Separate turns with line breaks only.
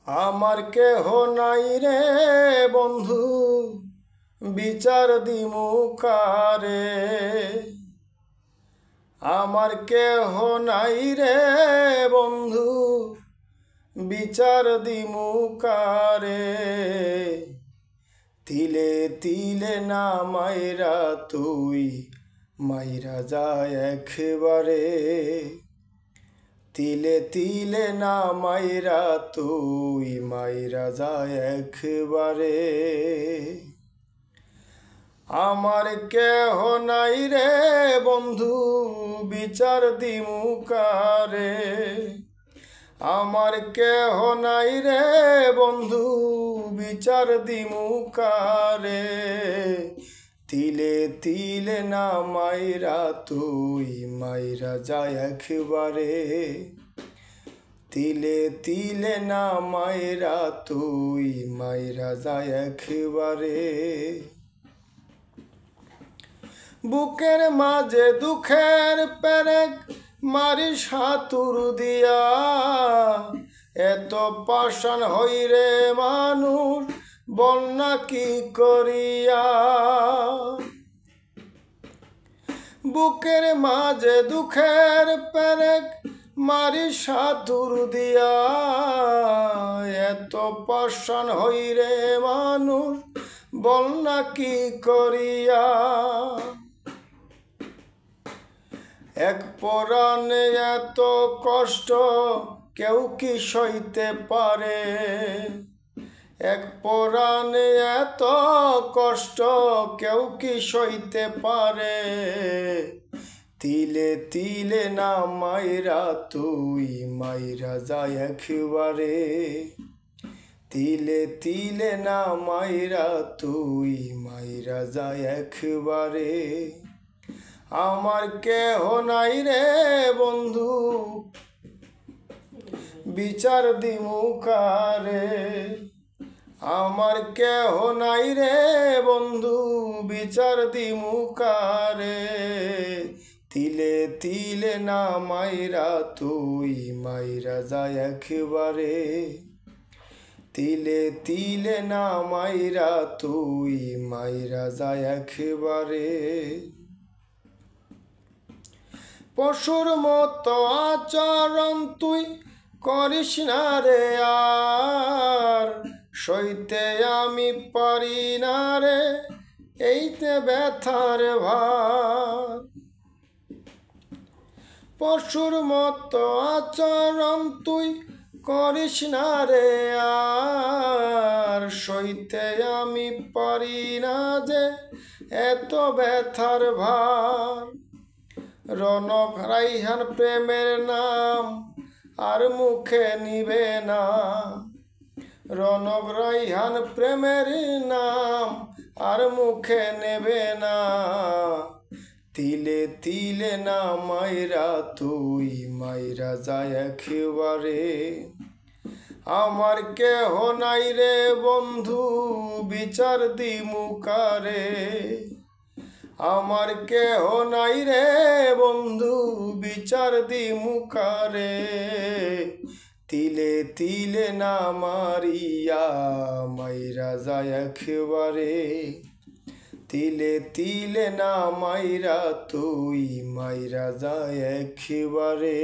আমার কেহ নাই রে বন্ধু, বিচার দিমু কারে। আমার কেহ নাই রে বন্ধু, বিচার দিমু কারে। তিলে তিলে না মাইরা তুই মাইরা যায় একবারে। তিলে তিলে না মাইরা তুই মাইরা যায় একবারে। আমার কেহ নাই রে বন্ধু, বিচার দিমু কারে। আমার কেহ নাই রে বন্ধু, বিচার দিমু কারে। তিলে তিলে না মাইরা তুই মাইরা যায় একবারে। তিলে তিলে না মাইরা তুই মাইরা যায় একবারে। বুকের মাঝে দুঃখের পেরেক মারিস হাতুর দিয়া। এত পাষাণ হই রে মানুষ, বল না কি করিয়া। বুকের মাঝে দুঃখের পেরেক মারিস হাতুর দিয়া। এত পাষাণ হই রে মানুষ, বল না কি করিয়া। এক পরাণে এত কষ্ট কেউ কি সইতে পারে। এক পরাণে এত কষ্ট কেউ কি সইতে পারে। তিলে তিলে না মাইরা তুই মাইরা যায় একবারে। তিলে তিলে না মাইরা তুই মাইরা যায় একবারে। আমার কেহ নাই রে বন্ধু, বিচার দিমু কারে। আমার কেহ নাই রে বন্ধু, বিচার দিমু কারে। তিলে তিলে না মাইরা তুই মাইরা যায় একবারে। তিলে তিলে না মাইরা তুই মাইরা যায় একবারে। পশুর মতো আচরণ তুই করিস না রে আর। সইতে আমি পারি না রে এইতে ব্যথার ভার। পশুর মতো আচরণ তুই করিস না রে আর। সইতে আমি পারি না যে এত ব্যথার ভার। রনক রাইহান প্রেমের নাম আর মুখে নিবে না। রনক রাইহান প্রেমের নাম আর মুখে নেবে না। তিলে তিলে না মাইরা তুই মাইরা যায় একবারে। আমার কেহ নাই রে বন্ধু, বিচার দিমু কারে। আমার কেহ নাই রে বন্ধু, বিচার দিমু কারে। তিলে তিলে না মারিয়া মাইরা যায় একবারে। তিলে তিলে না মাইরা তুই মাইরা যায় একবারে।